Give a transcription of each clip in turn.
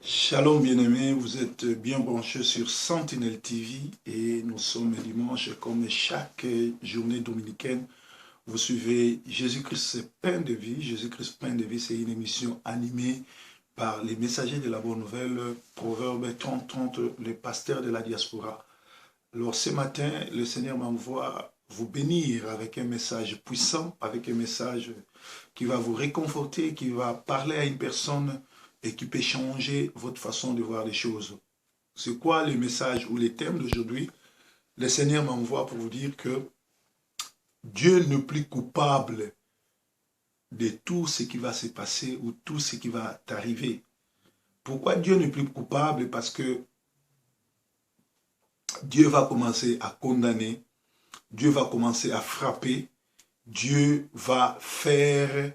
Shalom bien-aimés, vous êtes bien branchés sur Sentinelle TV et nous sommes dimanche comme chaque journée dominicaine. Vous suivez Jésus-Christ pain de vie. Jésus-Christ pain de vie, c'est une émission animée par les messagers de la bonne nouvelle, Proverbe 30-30, les pasteurs de la diaspora. Alors ce matin, le Seigneur m'envoie vous bénir avec un message puissant, avec un message qui va vous réconforter, qui va parler à une personne et qui peut changer votre façon de voir les choses. C'est quoi le message ou les thèmes d'aujourd'hui? Le Seigneur m'envoie pour vous dire que Dieu n'est plus coupable de tout ce qui va se passer ou tout ce qui va t'arriver. Pourquoi Dieu n'est plus coupable? Parce que Dieu va commencer à condamner, Dieu va commencer à frapper, Dieu va faire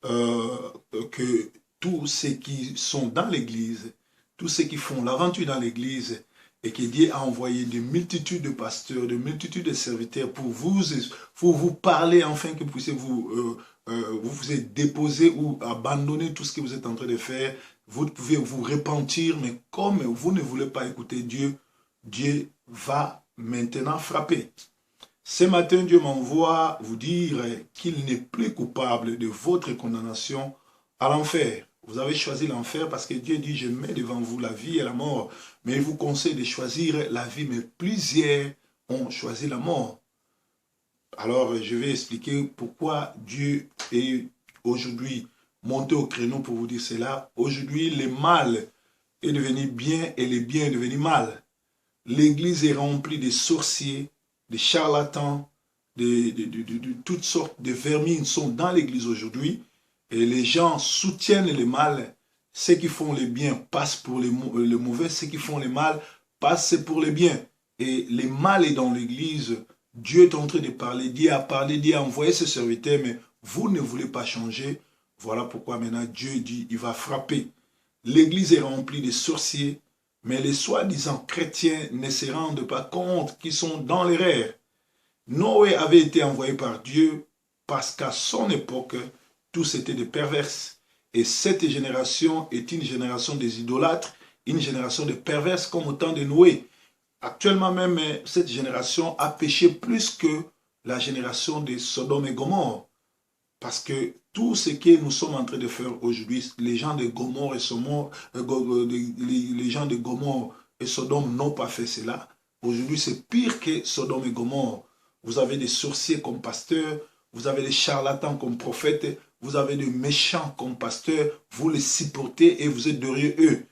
que tous ceux qui sont dans l'église, tous ceux qui font l'aventure dans l'église, et que Dieu a envoyé de multitudes de pasteurs, de multitudes de serviteurs pour vous parler, afin que vous puissiez vous déposer ou abandonner tout ce que vous êtes en train de faire. Vous pouvez vous repentir, mais comme vous ne voulez pas écouter Dieu, Dieu va maintenant frapper. Ce matin, Dieu m'envoie vous dire qu'il n'est plus coupable de votre condamnation à l'enfer. Vous avez choisi l'enfer parce que Dieu dit, je mets devant vous la vie et la mort. Mais il vous conseille de choisir la vie, mais plusieurs ont choisi la mort. Alors, je vais expliquer pourquoi Dieu est aujourd'hui monté au créneau pour vous dire cela. Aujourd'hui, le mal est devenu bien et le bien est devenu mal. L'église est remplie de sorciers, de charlatans, de toutes sortes de vermines sont dans l'église aujourd'hui. Et les gens soutiennent le mal. Ceux qui font le bien passent pour le mauvais. Ceux qui font le mal passent pour le bien. Et le mal est dans l'église. Dieu est en train de parler. Dieu a parlé, Dieu a envoyé ses serviteurs, mais vous ne voulez pas changer. Voilà pourquoi maintenant Dieu dit, il va frapper. L'église est remplie de sorciers, mais les soi-disant chrétiens ne se rendent pas compte qu'ils sont dans l'erreur. Noé avait été envoyé par Dieu parce qu'à son époque, tous étaient des perverses. Et cette génération est une génération des idolâtres, une génération de perverses comme au temps de Noé. Actuellement même, cette génération a péché plus que la génération de Sodome et Gomorre. Parce que tout ce que nous sommes en train de faire aujourd'hui, les gens de Gomorre les gens de Gomorre et Sodome n'ont pas fait cela. Aujourd'hui, c'est pire que Sodome et Gomorre. Vous avez des sorciers comme pasteurs, vous avez des charlatans comme prophètes, vous avez des méchants comme pasteurs, vous les supportez et vous êtes derrière eux.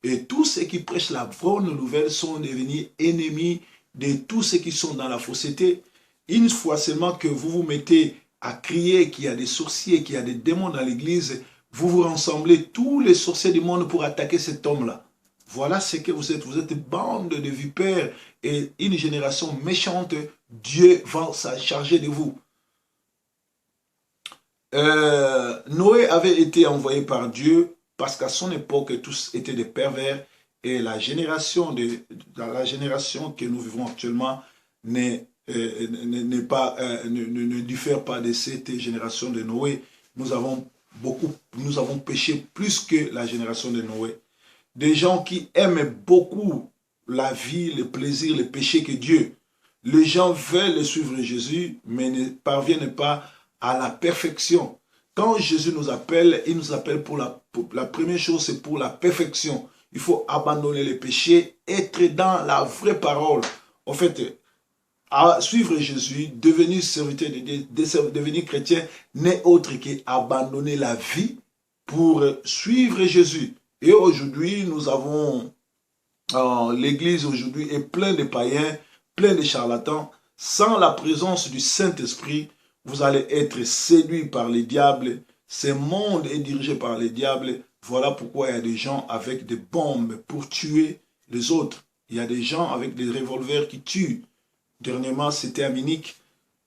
Et tous ceux qui prêchent la bonne nouvelle sont devenus ennemis de tous ceux qui sont dans la fausseté. Une fois seulement que vous vous mettez à crier qu'il y a des sorciers, qu'il y a des démons dans l'église, vous vous rassemblez tous les sorciers du monde pour attaquer cet homme-là. Voilà ce que vous êtes. Vous êtes bande de vipères et une génération méchante. Dieu va s'en charger de vous. Noé avait été envoyé par Dieu parce qu'à son époque, tous étaient des pervers et la génération que nous vivons actuellement ne diffère pas de cette génération de Noé. Nous avons péché plus que la génération de Noé. Des gens qui aiment beaucoup la vie, le plaisir, le péché que Dieu. Les gens veulent suivre Jésus, mais ne parviennent pas à la perfection. Quand Jésus nous appelle, il nous appelle pour la première chose, c'est pour la perfection. Il faut abandonner les péchés, être dans la vraie parole. En fait, à suivre Jésus, devenir serviteur de Dieu, devenir chrétien, n'est autre qu'abandonner la vie pour suivre Jésus. Et aujourd'hui, nous avons, l'église aujourd'hui est pleine de païens, plein de charlatans. Sans la présence du Saint-Esprit, vous allez être séduits par les diables. Ce monde est dirigé par les diables. Voilà pourquoi il y a des gens avec des bombes pour tuer les autres. Il y a des gens avec des revolvers qui tuent. Dernièrement, c'était à Munich.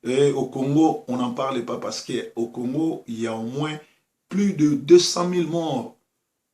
Et au Congo, on n'en parle pas parce qu'au Congo, il y a au moins plus de 200 000 morts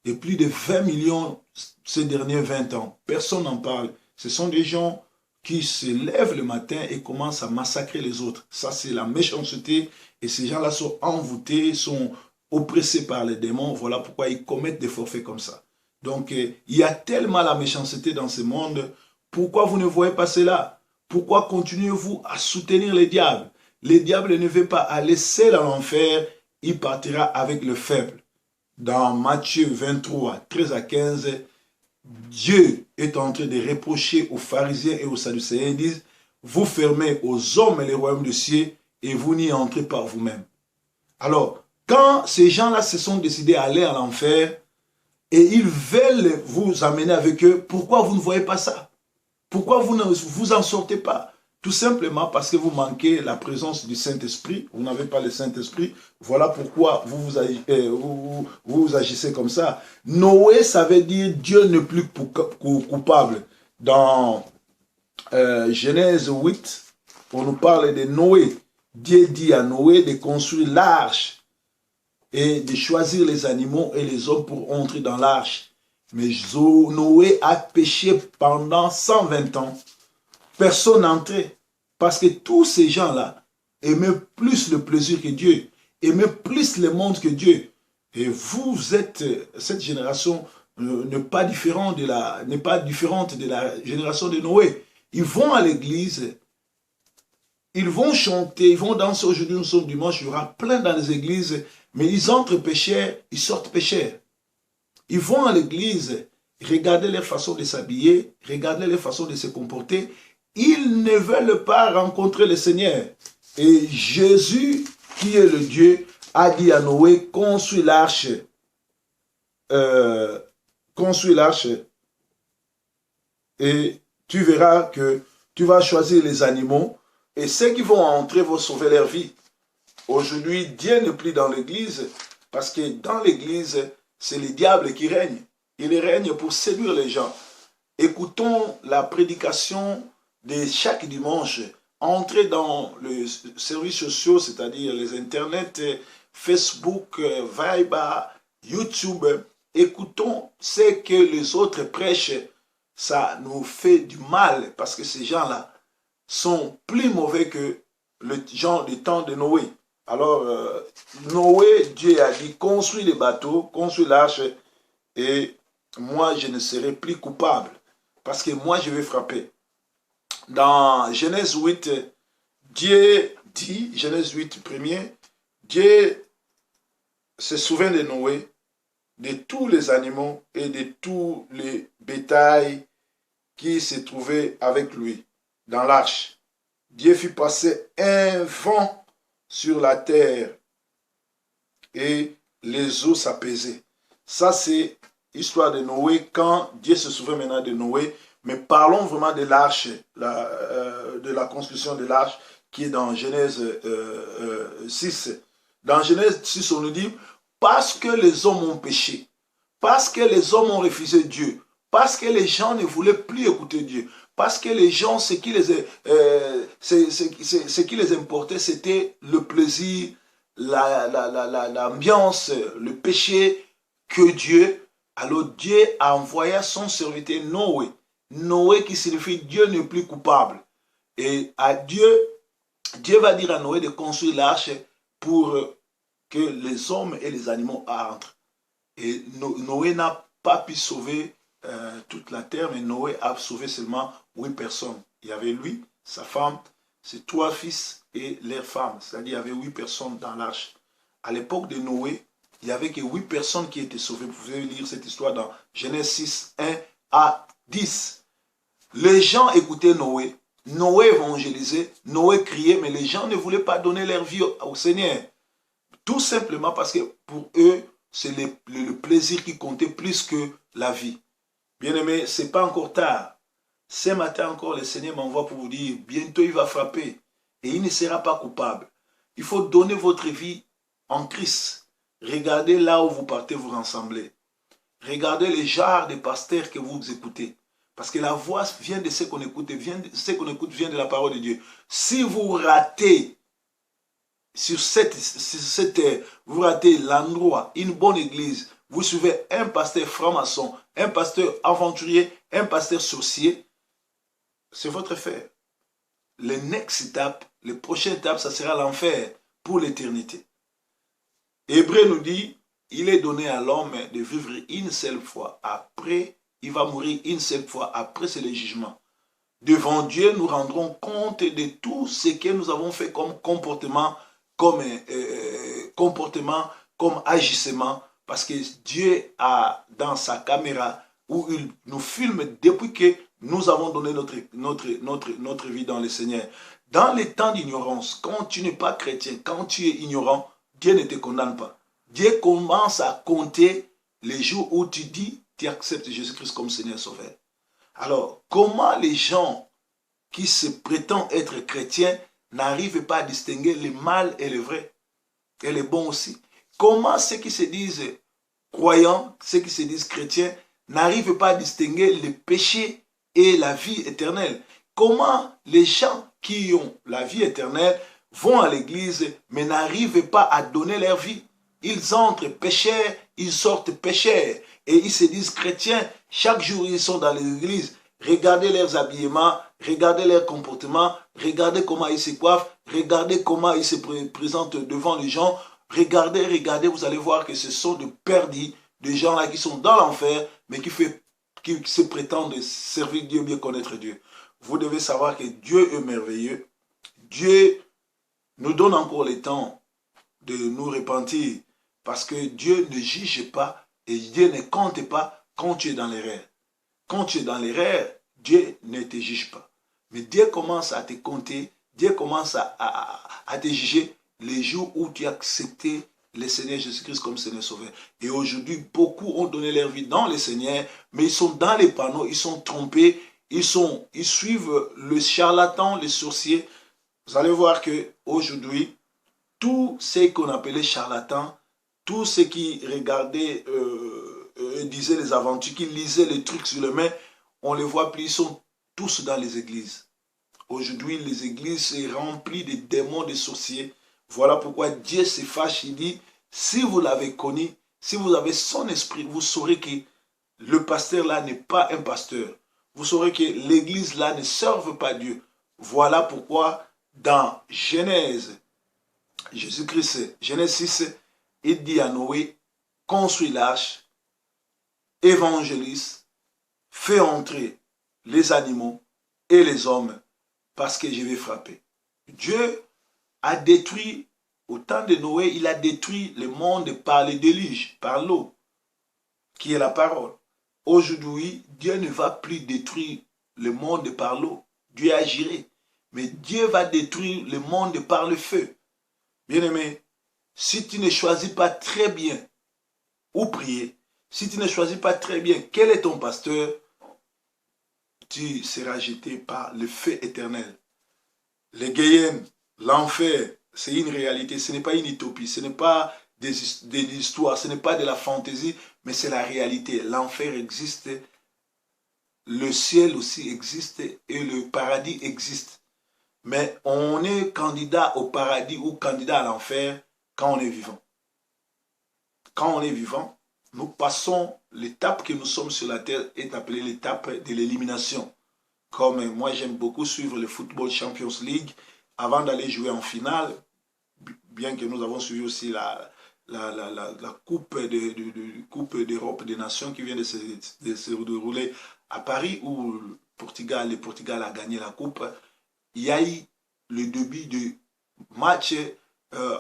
et plus de 20 millions ces derniers 20 ans. Personne n'en parle. Ce sont des gens qui se lèvent le matin et commencent à massacrer les autres. Ça, c'est la méchanceté. Et ces gens-là sont envoûtés, sont oppressés par les démons. Voilà pourquoi ils commettent des forfaits comme ça. Donc, il y a tellement la méchanceté dans ce monde. Pourquoi vous ne voyez pas cela? Pourquoi continuez-vous à soutenir les diables? Le diable ne veut pas aller seul à l'enfer, il partira avec le faible. Dans Matthieu 23, 13 à 15, Dieu est en train de reprocher aux pharisiens et aux sadducéens. Ils disent, vous fermez aux hommes les royaumes de cieux et vous n'y entrez pas vous-même. Alors, quand ces gens-là se sont décidés à aller à l'enfer et ils veulent vous amener avec eux, pourquoi vous ne voyez pas ça? Pourquoi vous ne vous en sortez pas? Tout simplement parce que vous manquez la présence du Saint-Esprit. Vous n'avez pas le Saint-Esprit. Voilà pourquoi vous agissez comme ça. Noé, ça veut dire Dieu n'est plus coupable. Dans Genèse 8, on nous parle de Noé. Dieu dit à Noé de construire l'arche et de choisir les animaux et les hommes pour entrer dans l'arche. Mais Noé a péché pendant 120 ans. Personne n'entrait. Parce que tous ces gens-là aimaient plus le plaisir que Dieu, aimaient plus le monde que Dieu. Et vous êtes, cette génération n'est pas différente de la génération de Noé. Ils vont à l'église, ils vont chanter, ils vont danser. Aujourd'hui, nous sommes dimanche, il y aura plein dans les églises, mais ils entrent pécheurs, ils sortent pécheurs. Ils vont à l'église, regardez leur façon de s'habiller, regardez leur façon de se comporter. Ils ne veulent pas rencontrer le Seigneur. Et Jésus, qui est le Dieu, a dit à Noé, construis l'arche. Construis l'arche. Et tu verras que tu vas choisir les animaux. Et ceux qui vont entrer vont sauver leur vie. Aujourd'hui, Dieu n'est plus dans l'église. Parce que dans l'église, c'est le diable qui règne. Il règne pour séduire les gens. Écoutons la prédication de chaque dimanche. Entrez dans les services sociaux, c'est-à-dire les internets, Facebook, Viber, YouTube. Écoutons ce que les autres prêchent. Ça nous fait du mal parce que ces gens-là sont plus mauvais que les gens du temps de Noé. Alors, Noé, Dieu a dit, construis les bateaux, construis l'arche, et moi, je ne serai plus coupable, parce que moi, je vais frapper. Dans Genèse 8, Dieu dit, Genèse 8, premier, Dieu se souvient de Noé, de tous les animaux et de tous les bétails qui se trouvaient avec lui dans l'arche. Dieu fit passer un vent sur la terre et les eaux s'apaisaient. Ça, c'est l'histoire de Noé quand Dieu se souvient maintenant de Noé. Mais parlons vraiment de l'arche, de la construction de l'arche qui est dans Genèse 6. Dans Genèse 6, on nous dit, parce que les hommes ont péché, parce que les hommes ont refusé Dieu, parce que les gens ne voulaient plus écouter Dieu, parce que les gens, ce qui les importait, c'était le plaisir, l'ambiance, le péché que Dieu. Alors Dieu a envoyé son serviteur Noé. Noé qui signifie Dieu n'est plus coupable. Et à Dieu va dire à Noé de construire l'arche pour que les hommes et les animaux entrent. Et Noé n'a pas pu sauver toute la terre, mais Noé a sauvé seulement 8 personnes. Il y avait lui, sa femme, ses 3 fils et leurs femmes. C'est-à-dire il y avait 8 personnes dans l'arche. À l'époque de Noé, il n'y avait que 8 personnes qui étaient sauvées. Vous pouvez lire cette histoire dans Genèse 6, 1 à 10. Les gens écoutaient Noé. Noé évangélisait, Noé criait, mais les gens ne voulaient pas donner leur vie au Seigneur. Tout simplement parce que pour eux, c'est le plaisir qui comptait plus que la vie. Bien-aimés, ce n'est pas encore tard. Ce matin encore, le Seigneur m'envoie pour vous dire, bientôt il va frapper et il ne sera pas coupable. Il faut donner votre vie en Christ. Regardez là où vous partez vous rassembler. Regardez les genres de pasteurs que vous écoutez. Parce que la voix vient de ce qu'on écoute, vient de la parole de Dieu. Si vous ratez vous ratez l'endroit, une bonne église, vous suivez un pasteur franc-maçon, un pasteur aventurier, un pasteur sorcier, c'est votre affaire. Le next étape, le prochaine étape, ça sera l'enfer pour l'éternité. Hébreu nous dit, il est donné à l'homme de vivre une seule fois. Après, il va mourir une seule fois. Après, c'est le jugement. Devant Dieu, nous rendrons compte de tout ce que nous avons fait comme comportement, comme agissement, parce que Dieu a dans sa caméra où il nous filme depuis que nous avons donné notre vie dans le Seigneur. Dans les temps d'ignorance, quand tu n'es pas chrétien, quand tu es ignorant, Dieu ne te condamne pas. Dieu commence à compter les jours où tu dis, tu acceptes Jésus-Christ comme Seigneur Sauveur. Alors, comment les gens qui se prétendent être chrétiens n'arrivent pas à distinguer le mal et le vrai, et le bon aussi? Comment ceux qui se disent croyants, ceux qui se disent chrétiens, n'arrivent pas à distinguer le péché et la vie éternelle? Comment les gens qui ont la vie éternelle vont à l'église mais n'arrivent pas à donner leur vie? Ils entrent pécheurs, ils sortent pécheurs et ils se disent chrétiens. Chaque jour ils sont dans l'église. Regardez leurs habillements, regardez leur comportement, regardez comment ils se coiffent, regardez comment ils se présentent devant les gens. Regardez, vous allez voir que ce sont de perdus, des gens là qui sont dans l'enfer, mais qui se prétendent servir Dieu, bien connaître Dieu. Vous devez savoir que Dieu est merveilleux. Dieu nous donne encore le temps de nous repentir, parce que Dieu ne juge pas et Dieu ne compte pas quand tu es dans l'erreur. Quand tu es dans l'erreur, Dieu ne te juge pas. Mais Dieu commence à te compter, Dieu commence à te juger les jours où tu as accepté le Seigneur Jésus-Christ comme Seigneur Sauveur. Et aujourd'hui, beaucoup ont donné leur vie dans le Seigneur, mais ils sont dans les panneaux, ils sont trompés, ils suivent le charlatan, les sorciers. Vous allez voir qu'aujourd'hui, tous ceux qu'on appelait charlatans, tous ceux qui regardaient, disaient les aventures, qui lisaient les trucs sur les mains, on les voit plus, ils sont tous dans les églises. Aujourd'hui, les églises sont remplies de démons, de sorciers. Voilà pourquoi Dieu se fâche, il dit, si vous l'avez connu, si vous avez son esprit, vous saurez que le pasteur là n'est pas un pasteur. Vous saurez que l'église là ne serve pas Dieu. Voilà pourquoi dans Genèse, Jésus-Christ, Genèse 6, il dit à Noé, construis l'arche, évangélise, fais entrer les animaux et les hommes, parce que je vais frapper. Dieu a détruit, au temps de Noé, il a détruit le monde par le déluge, par l'eau, qui est la parole. Aujourd'hui, Dieu ne va plus détruire le monde par l'eau. Dieu agirait. Mais Dieu va détruire le monde par le feu. Bien-aimé, si tu ne choisis pas très bien où prier, si tu ne choisis pas très bien quel est ton pasteur, tu seras jeté par le feu éternel. Les Guéyennes, l'enfer, c'est une réalité, ce n'est pas une utopie, ce n'est pas des histoires, ce n'est pas de la fantaisie, mais c'est la réalité. L'enfer existe, le ciel aussi existe et le paradis existe. Mais on est candidat au paradis ou candidat à l'enfer quand on est vivant. Quand on est vivant, nous passons l'étape que nous sommes sur la terre est appelée l'étape de l'élimination. Comme moi j'aime beaucoup suivre le football Champions League avant d'aller jouer en finale, bien que nous avons suivi aussi la Coupe d'Europe des Nations qui vient de se dérouler à Paris où le Portugal a gagné la Coupe. Il y a eu le début de match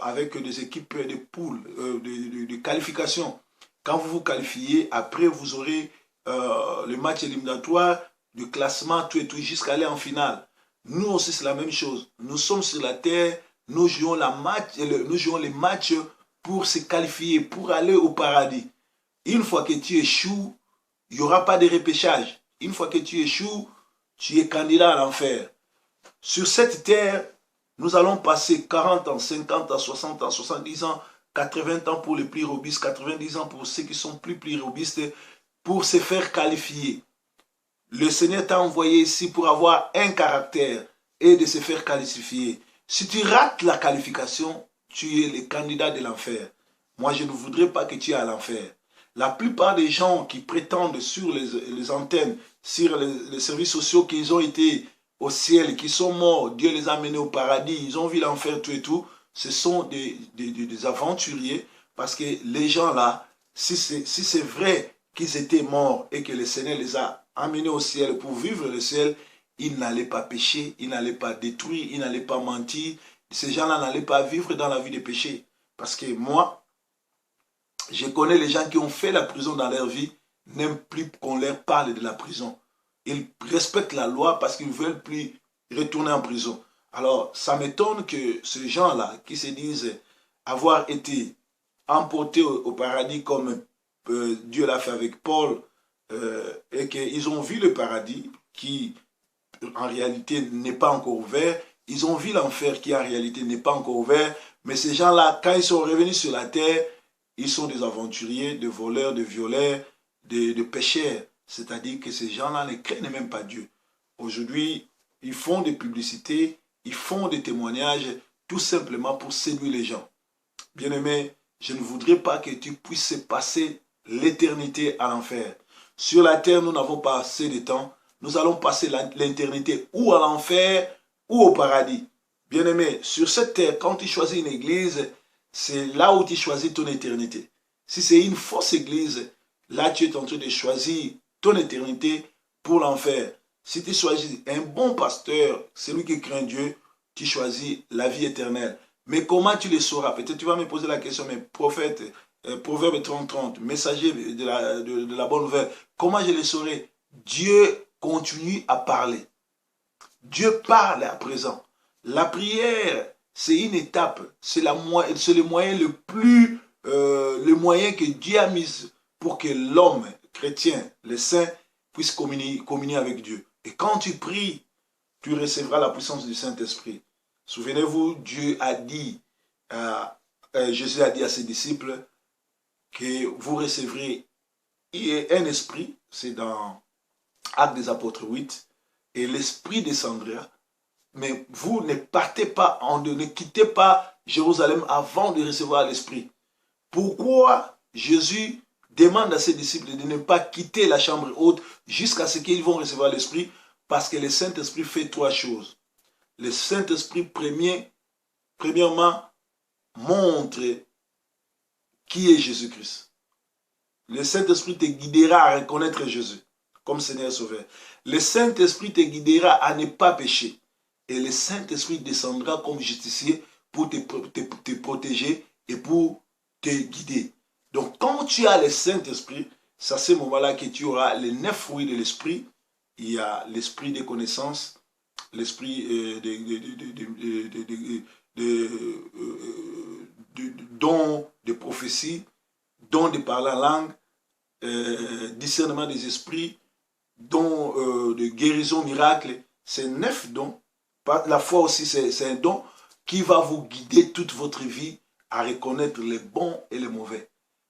avec des équipes de poules, de qualification. Quand vous vous qualifiez, après vous aurez le match éliminatoire, du classement, tout et tout, jusqu'à aller en finale. Nous aussi, c'est la même chose. Nous sommes sur la terre, nous jouons les matchs pour se qualifier, pour aller au paradis. Une fois que tu échoues, il n'y aura pas de repêchage. Une fois que tu échoues, tu es candidat à l'enfer. Sur cette terre, nous allons passer 40 ans, 50 ans, 60 ans, 70 ans, 80 ans pour les plus robustes, 90 ans pour ceux qui sont plus robustes, pour se faire qualifier. Le Seigneur t'a envoyé ici pour avoir un caractère et de se faire qualifier. Si tu rates la qualification, tu es le candidat de l'enfer. Moi, je ne voudrais pas que tu ailles à l'enfer. La plupart des gens qui prétendent sur les antennes, sur les services sociaux qu'ils ont été au ciel, qui sont morts, Dieu les a menés au paradis, ils ont vu l'enfer, tout et tout, ce sont des aventuriers, Parce que les gens là, si c'est vrai qu'ils étaient morts et que le Seigneur les a amenés au ciel pour vivre le ciel, ils n'allaient pas pécher, ils n'allaient pas détruire, ils n'allaient pas mentir. Ces gens-là n'allaient pas vivre dans la vie de péché. Parce que moi, je connais les gens qui ont fait la prison dans leur vie, n'aiment plus qu'on leur parle de la prison. Ils respectent la loi parce qu'ils ne veulent plus retourner en prison. Alors, ça m'étonne que ces gens-là, qui se disent avoir été emportés au paradis comme Dieu l'a fait avec Paul, et qu'ils ont vu le paradis qui, en réalité, n'est pas encore ouvert. Ils ont vu l'enfer qui, en réalité, n'est pas encore ouvert. Mais ces gens-là, quand ils sont revenus sur la terre, ils sont des aventuriers, des voleurs, des violeurs, des pécheurs. C'est-à-dire que ces gens-là ne craignent même pas Dieu. Aujourd'hui, ils font des publicités, ils font des témoignages, tout simplement pour séduire les gens. Bien-aimé, je ne voudrais pas que tu puisses passer l'éternité à l'enfer. Sur la terre, nous n'avons pas assez de temps. Nous allons passer l'éternité ou à l'enfer ou au paradis. Bien-aimé, sur cette terre, quand tu choisis une église, c'est là où tu choisis ton éternité. Si c'est une fausse église, là tu es en train de choisir ton éternité pour l'enfer. Si tu choisis un bon pasteur, celui qui craint Dieu, tu choisis la vie éternelle. Mais comment tu le sauras? Peut-être tu vas me poser la question, mais prophète, Proverbe 30-30, messager de la bonne nouvelle, comment je le saurai? Dieu continue à parler. Dieu parle à présent. La prière, c'est une étape, c'est le moyen le moyen que Dieu a mis pour que l'homme chrétien, les saints, puisse communier avec Dieu. Et quand tu pries, tu recevras la puissance du Saint-Esprit. Souvenez-vous, Jésus a dit à ses disciples que vous recevrez un esprit, c'est dans Actes des Apôtres 8, et l'esprit descendra. Mais vous ne partez pas, ne quittez pas Jérusalem avant de recevoir l'esprit. Pourquoi Jésus demande à ses disciples de ne pas quitter la chambre haute jusqu'à ce qu'ils vont recevoir l'esprit? Parce que le Saint-Esprit fait trois choses. Le Saint-Esprit, premièrement, montre qui est Jésus-Christ. Le Saint-Esprit te guidera à reconnaître Jésus comme Seigneur Sauveur. Le Saint-Esprit te guidera à ne pas pécher. Et le Saint-Esprit descendra comme justicier pour te protéger et pour te guider. Donc, quand tu as le Saint-Esprit, c'est à ce moment-là que tu auras les 9 fruits de l'Esprit. Il y a l'esprit des connaissances, l'esprit de don de prophétie, don de parler en langue, discernement des esprits, don de guérison miracle. C'est 9 dons. La foi aussi, c'est un don qui va vous guider toute votre vie à reconnaître les bons et les mauvais.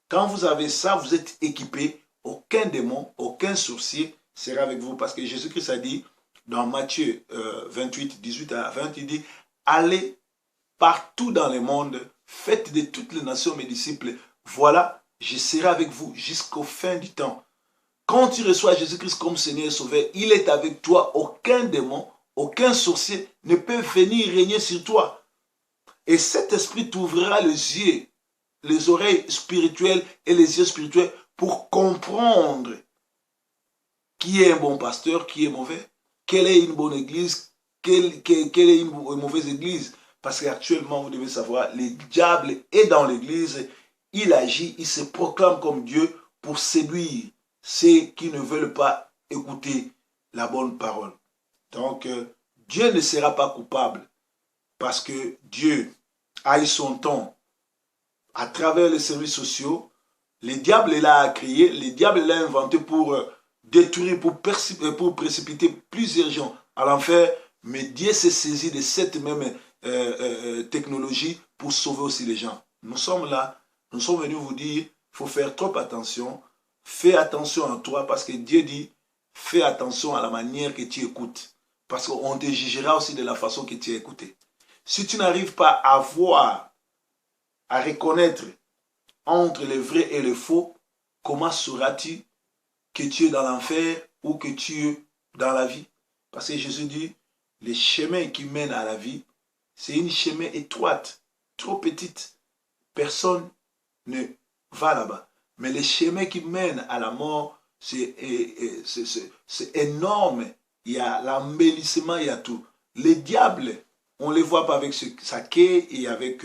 Quand vous avez ça, vous êtes équipé. Aucun démon, aucun sorcier sera avec vous. Parce que Jésus-Christ a dit dans Matthieu 28, 18 à 20, il dit, allez partout dans le monde, faites de toutes les nations mes disciples. Voilà, je serai avec vous jusqu'au fin du temps. Quand tu reçois Jésus-Christ comme Seigneur et Sauveur, il est avec toi. Aucun démon, aucun sorcier ne peut venir régner sur toi. Et cet esprit t'ouvrira les yeux, les oreilles spirituelles et les yeux spirituels pour comprendre qui est un bon pasteur, qui est mauvais, quelle est une bonne église, quelle est une mauvaise église. Parce qu'actuellement, vous devez savoir, le diable est dans l'église, il agit, il se proclame comme Dieu pour séduire ceux qui ne veulent pas écouter la bonne parole. Donc, Dieu ne sera pas coupable parce que Dieu a eu son temps à travers les services sociaux. Le diable l'a créé, le diable l'a inventé pour détruire, pour précipiter plusieurs gens à l'enfer. Mais Dieu s'est saisi de cette même technologie pour sauver aussi les gens. Nous sommes là, nous sommes venus vous dire, il faut faire trop attention. Fais attention à toi parce que Dieu dit, fais attention à la manière que tu écoutes. Parce qu'on te jugera aussi de la façon que tu as écouté. Si tu n'arrives pas à voir, à reconnaître entre le vrai et le faux, comment sauras-tu que tu es dans l'enfer ou que tu es dans la vie? Parce que Jésus dit, les chemins qui mènent à la vie, c'est une chemin étroite, trop petite. Personne ne va là-bas. Mais les chemins qui mènent à la mort, c'est énorme. Il y a l'embellissement, il y a tout. Les diables, on ne les voit pas avec sa queue et avec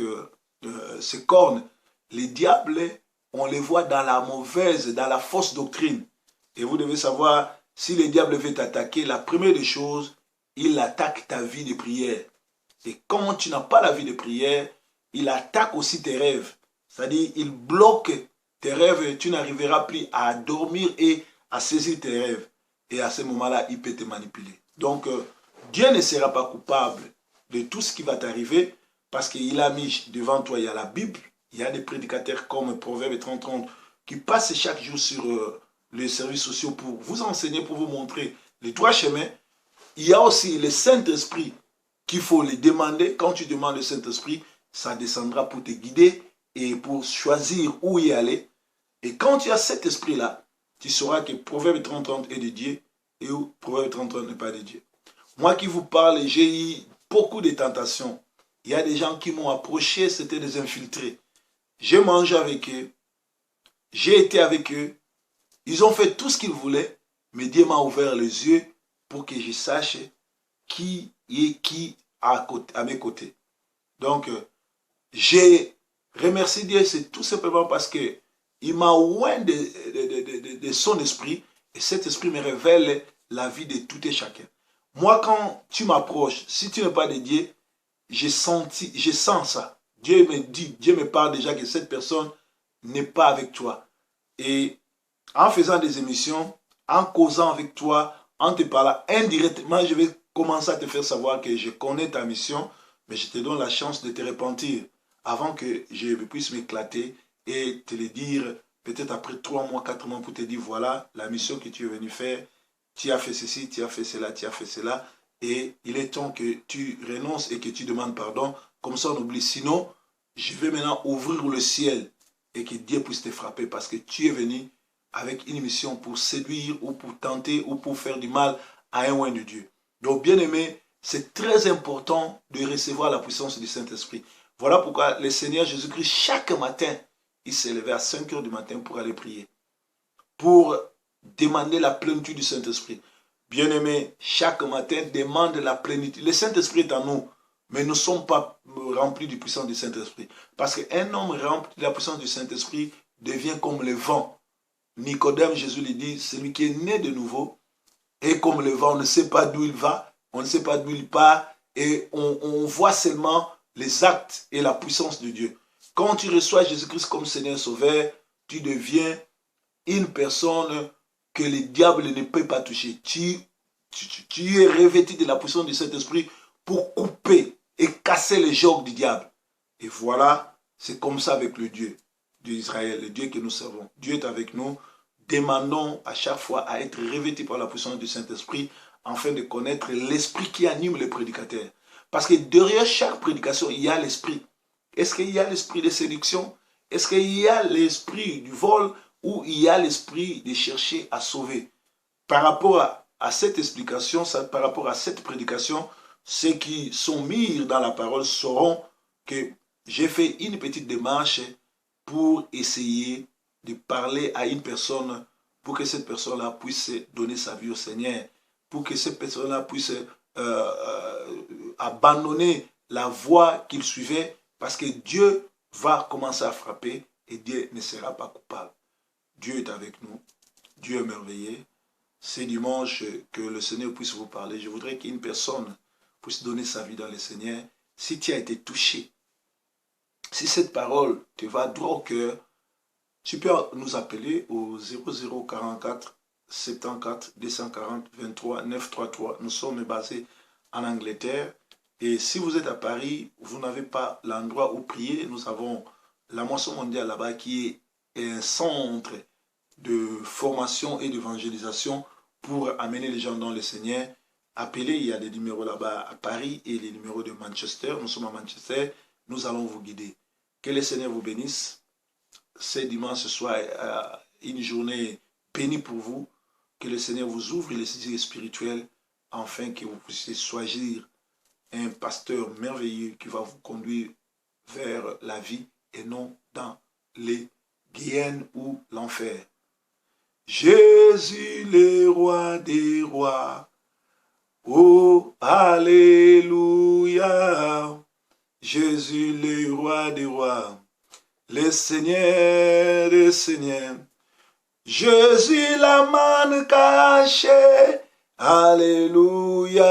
ses cornes. Les diables, on les voit dans la mauvaise, dans la fausse doctrine. Et vous devez savoir, si le diable veut t'attaquer, la première des choses, il attaque ta vie de prière. Et quand tu n'as pas la vie de prière, il attaque aussi tes rêves. C'est-à-dire, il bloque tes rêves et tu n'arriveras plus à dormir et à saisir tes rêves. Et à ce moment-là, il peut te manipuler. Donc, Dieu ne sera pas coupable de tout ce qui va t'arriver parce qu'il a mis devant toi, il y a la Bible, il y a des prédicateurs comme Proverbe 30 qui passent chaque jour sur les services sociaux pour vous enseigner, pour vous montrer les trois chemins. Il y a aussi le Saint-Esprit qu'il faut les demander. Quand tu demandes le Saint-Esprit, ça descendra pour te guider et pour choisir où y aller. Et quand tu as cet esprit-là, tu sauras que Proverbe 30 est de Dieu et où Proverbe 30 n'est pas de Dieu. Moi qui vous parle, j'ai eu beaucoup de tentations. Il y a des gens qui m'ont approché, c'était des infiltrés. J'ai mangé avec eux, j'ai été avec eux. Ils ont fait tout ce qu'ils voulaient, mais Dieu m'a ouvert les yeux pour que je sache qui est qui à mes côtés. Donc, j'ai remercié Dieu, c'est tout simplement parce que il m'a oint de son esprit et cet esprit me révèle la vie de tout et chacun. Moi, quand tu m'approches, si tu n'es pas de Dieu, je sens ça. Dieu me dit, Dieu me parle déjà que cette personne n'est pas avec toi. Et en faisant des émissions, en causant avec toi, en te parlant indirectement, je vais commencer à te faire savoir que je connais ta mission, mais je te donne la chance de te repentir avant que je puisse m'éclater et te le dire peut-être après 3 mois, 4 mois pour te dire voilà la mission que tu es venu faire, tu as fait ceci, tu as fait cela, tu as fait cela et il est temps que tu renonces et que tu demandes pardon, comme ça on oublie. Sinon, je vais maintenant ouvrir le ciel et que Dieu puisse te frapper parce que tu es venu avec une mission pour séduire ou pour tenter ou pour faire du mal à un oint de Dieu. Donc, bien aimé, c'est très important de recevoir la puissance du Saint-Esprit. Voilà pourquoi le Seigneur Jésus-Christ, chaque matin, il s'est levé à 5 heures du matin pour aller prier, pour demander la plénitude du Saint-Esprit. Bien aimé, chaque matin, demande la plénitude. Le Saint-Esprit est en nous, mais nous ne sommes pas remplis de puissance du Saint-Esprit. Parce qu'un homme rempli de la puissance du Saint-Esprit devient comme le vent. Nicodème, Jésus lui dit, celui qui est né de nouveau est comme le vent, on ne sait pas d'où il va, on ne sait pas d'où il part, et on voit seulement les actes et la puissance de Dieu. Quand tu reçois Jésus-Christ comme Seigneur Sauveur, tu deviens une personne que le diable ne peut pas toucher. Tu es revêtu de la puissance du Saint-Esprit pour couper et casser les jogs du diable. Et voilà, c'est comme ça avec le Dieu d'Israël, le Dieu que nous servons. Dieu est avec nous. Demandons à chaque fois à être revêtus par la puissance du Saint-Esprit afin de connaître l'esprit qui anime les prédicateurs. Parce que derrière chaque prédication, il y a l'esprit. Est-ce qu'il y a l'esprit de séduction? Est-ce qu'il y a l'esprit du vol? Ou il y a l'esprit de chercher à sauver? Par rapport à cette explication, par rapport à cette prédication, ceux qui sont mis dans la parole sauront que j'ai fait une petite démarche pour essayer de parler à une personne pour que cette personne-là puisse donner sa vie au Seigneur, pour que cette personne-là puisse abandonner la voie qu'il suivait, parce que Dieu va commencer à frapper et Dieu ne sera pas coupable. Dieu est avec nous, Dieu est merveilleux. C'est dimanche que le Seigneur puisse vous parler. Je voudrais qu'une personne puisse donner sa vie dans le Seigneur. Si tu as été touché, si cette parole te va droit au cœur, tu peux nous appeler au 0044 74 240 23 933. Nous sommes basés en Angleterre. Et si vous êtes à Paris, vous n'avez pas l'endroit où prier. Nous avons la Moisson Mondiale là-bas qui est un centre de formation et d'évangélisation pour amener les gens dans le Seigneur. Appelez, il y a des numéros là-bas à Paris et les numéros de Manchester. Nous sommes à Manchester. Nous allons vous guider. Que le Seigneur vous bénisse. Ce dimanche soit une journée bénie pour vous. Que le Seigneur vous ouvre les yeux spirituels afin que vous puissiez choisir un pasteur merveilleux qui va vous conduire vers la vie et non dans les guiennes ou l'enfer. Jésus, le roi des rois. Oh, alléluia. Jésus, le roi des rois. Le Seigneur des seigneurs. Jésus, la manne cachée. Alléluia.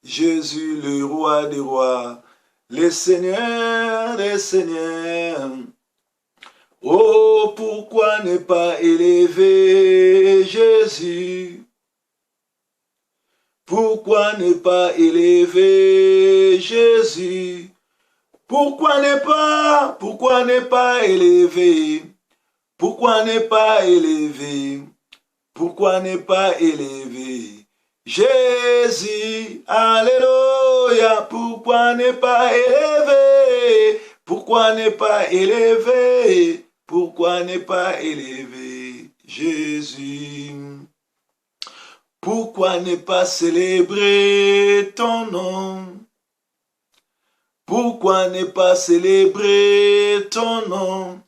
Jésus, le roi des rois. Le Seigneur des seigneurs. Oh, pourquoi ne pas élever Jésus? Pourquoi ne pas élever Jésus? Pourquoi ne pas élever? Pourquoi ne pas élever? Pourquoi ne pas élever Jésus? Alléluia. Pourquoi ne pas élever? Pourquoi ne pas élever? Pourquoi ne pas élever Jésus? Pourquoi ne pas célébrer ton nom? Pourquoi ne pas célébrer ton nom?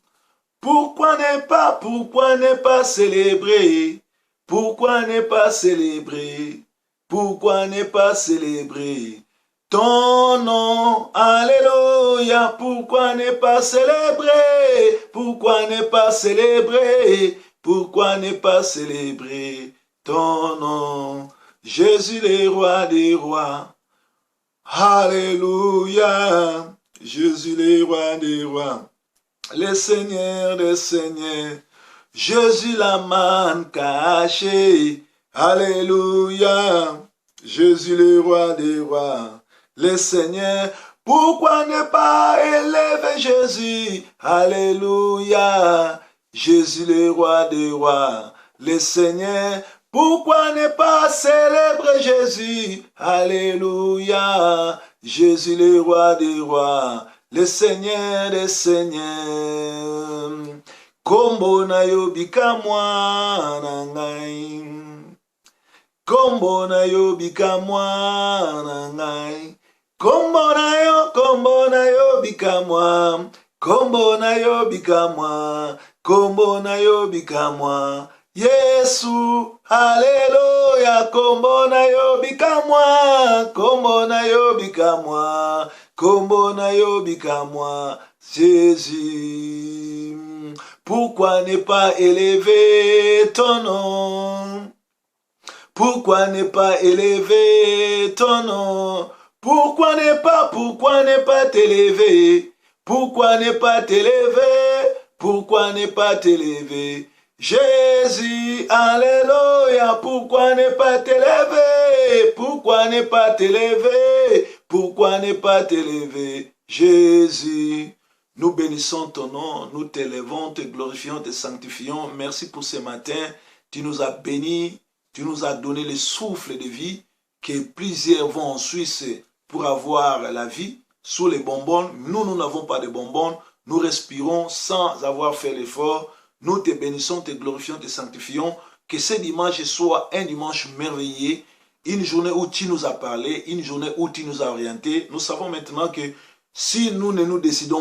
Pourquoi ne pas célébrer? Pourquoi ne pas célébrer? Pourquoi ne pas célébrer ton nom? Alléluia. Pourquoi ne pas célébrer? Pourquoi ne pas célébrer? Pourquoi ne pas célébrer ton nom? Jésus, le roi des rois. Alléluia. Jésus, le roi des rois. Le Seigneur des seigneurs. Jésus, la manne cachée. Alléluia. Jésus, le roi des rois. Le Seigneur. Pourquoi ne pas élever Jésus? Alléluia. Jésus, le roi des rois. Le Seigneur. Pourquoi ne pas célébrer Jésus? Alléluia. Jésus, le roi des rois. Le Seigneur des seigneurs. Kombo na yo bikamwa na ngai. Kombo na yo bikamwa na ngai. Kombo na yo bikamwa. Kombo na yo bikamwa. Kombo na yo bikamwa. Yesu, alléluia. Kombo na yo bikamwa. Kombo na yo bikamwa. Kombo na yo bikamwa. Jésus. Pourquoi ne pas élever ton nom? Pourquoi ne pas élever ton nom? Pourquoi ne pas t'élever? Pourquoi ne pas t'élever? Pourquoi ne pas t'élever? Jésus, alléluia. Pourquoi ne pas t'élever? Pourquoi ne pas t'élever? Pourquoi ne pas t'élever? Jésus. Nous bénissons ton nom, nous t'élevons, te glorifions, te sanctifions. Merci pour ce matin. Tu nous as bénis, tu nous as donné le souffle de vie, que plusieurs vont en Suisse pour avoir la vie sous les bonbons. Nous n'avons pas de bonbons. Nous respirons sans avoir fait l'effort. Nous te bénissons, te glorifions, te sanctifions. Que ce dimanche soit un dimanche merveilleux. Une journée où tu nous as parlé, une journée où tu nous as orientés. Nous savons maintenant que si nous ne nous décidons